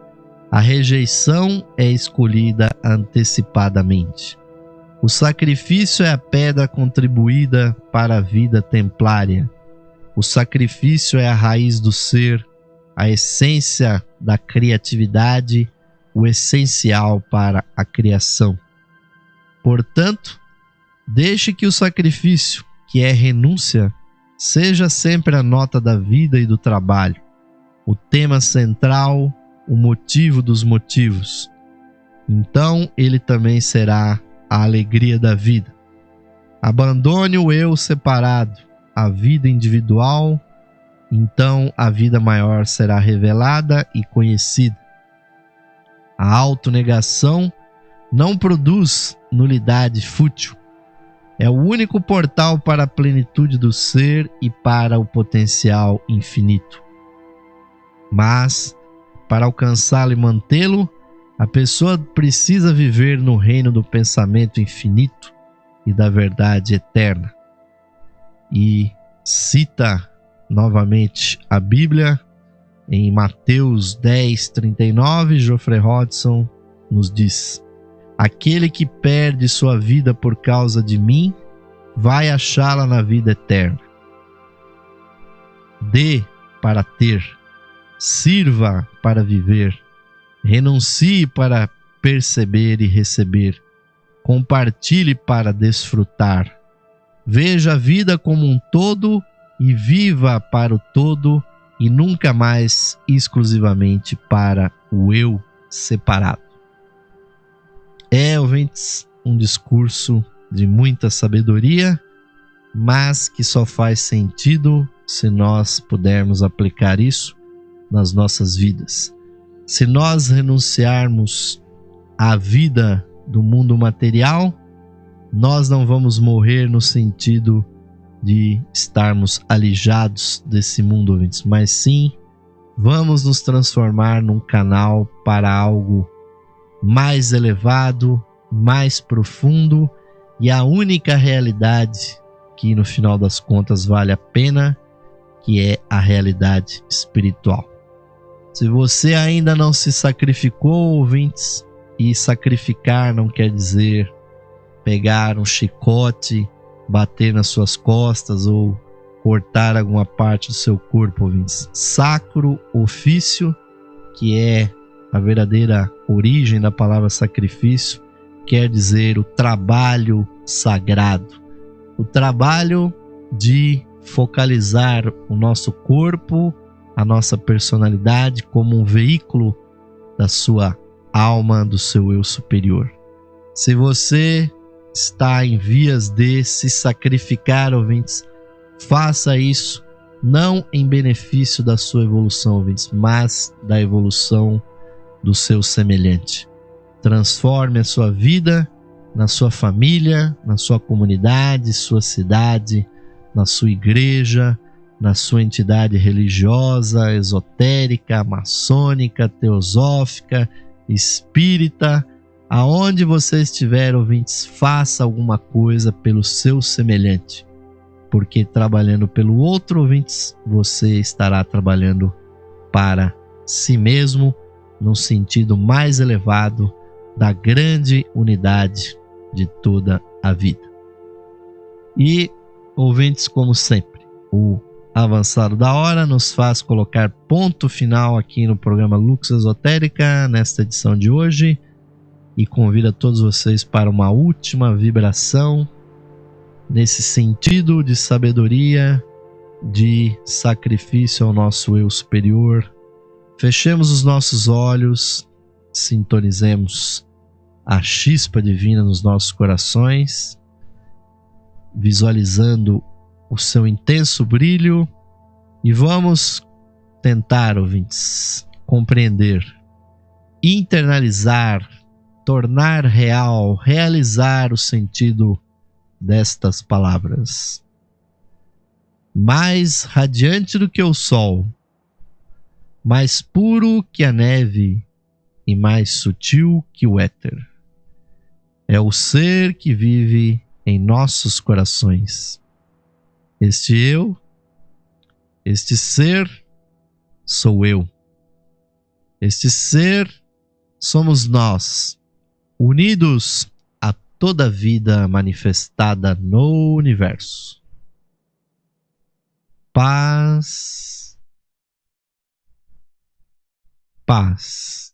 A rejeição é escolhida antecipadamente. O sacrifício é a pedra contribuída para a vida templária. O sacrifício é a raiz do ser, a essência da criatividade, o essencial para a criação. Portanto, deixe que o sacrifício, que é renúncia, seja sempre a nota da vida e do trabalho, o tema central, o motivo dos motivos. Então ele também será a alegria da vida. Abandone o eu separado, a vida individual, então a vida maior será revelada e conhecida. A autonegação não produz nulidade fútil. É o único portal para a plenitude do ser e para o potencial infinito. Mas, para alcançá-lo e mantê-lo, a pessoa precisa viver no reino do pensamento infinito e da verdade eterna. E cita novamente a Bíblia em Mateus 10:39, Geoffrey Hodgson nos diz: Aquele que perde sua vida por causa de mim, vai achá-la na vida eterna. Dê para ter, sirva para viver, renuncie para perceber e receber, compartilhe para desfrutar. Veja a vida como um todo e viva para o todo e nunca mais exclusivamente para o eu separado. É, ouvintes, um discurso de muita sabedoria, mas que só faz sentido se nós pudermos aplicar isso nas nossas vidas. Se nós renunciarmos à vida do mundo material, nós não vamos morrer no sentido de estarmos alijados desse mundo, ouvintes, mas sim vamos nos transformar num canal para algo mais elevado, mais profundo e a única realidade que no final das contas vale a pena, que é a realidade espiritual. Se você ainda não se sacrificou, ouvintes, e sacrificar não quer dizer pegar um chicote, bater nas suas costas ou cortar alguma parte do seu corpo, ouvintes. Sacro ofício, que é a verdadeira origem da palavra sacrifício, quer dizer o trabalho sagrado. O trabalho de focalizar o nosso corpo, a nossa personalidade como um veículo da sua alma, do seu eu superior. Se você está em vias de se sacrificar, ouvintes, faça isso não em benefício da sua evolução, ouvintes, mas da evolução do seu semelhante. Transforme a sua vida na sua família, na sua comunidade, sua cidade, na sua igreja, na sua entidade religiosa, esotérica, maçônica, teosófica, espírita. Aonde você estiver, ouvintes, faça alguma coisa pelo seu semelhante, porque trabalhando pelo outro, ouvintes, você estará trabalhando para si mesmo, no sentido mais elevado da grande unidade de toda a vida. E, ouvintes, como sempre, o avançado da hora nos faz colocar ponto final aqui no programa Lux Esotérica, nesta edição de hoje, e convida todos vocês para uma última vibração nesse sentido de sabedoria, de sacrifício ao nosso eu superior. Fechemos os nossos olhos, sintonizemos a chispa divina nos nossos corações, visualizando o seu intenso brilho, e vamos tentar, ouvintes, compreender, internalizar, tornar real, realizar o sentido destas palavras. Mais radiante do que o sol, mais puro que a neve e mais sutil que o éter, é o ser que vive em nossos corações. Este eu, este ser, sou eu. Este ser somos nós, unidos a toda a vida manifestada no universo. Paz, paz,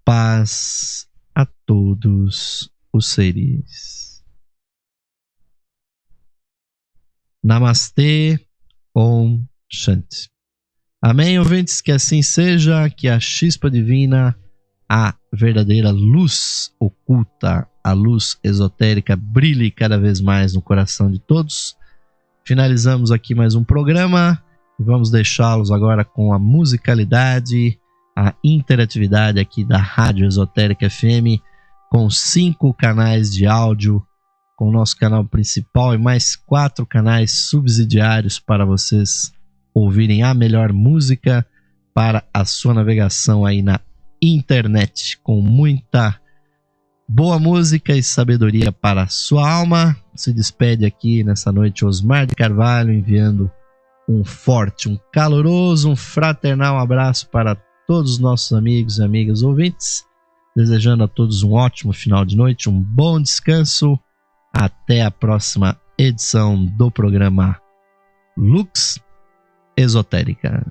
paz a todos os seres. Namastê, Om Shanti. Amém, ouvintes, que assim seja, que a chispa divina, a verdadeira luz oculta, a luz esotérica, brilhe cada vez mais no coração de todos. Finalizamos aqui mais um programa e vamos deixá-los agora com a musicalidade, a interatividade aqui da Rádio Esotérica FM, com 5 canais de áudio, com o nosso canal principal e mais 4 canais subsidiários para vocês ouvirem a melhor música para a sua navegação aí na internet, com muita boa música e sabedoria para a sua alma. Se despede aqui nessa noite Osmar de Carvalho, enviando um forte, um caloroso, um fraternal abraço para todos os nossos amigos e amigas ouvintes, desejando a todos um ótimo final de noite, um bom descanso. Até a próxima edição do programa Lux Esotérica.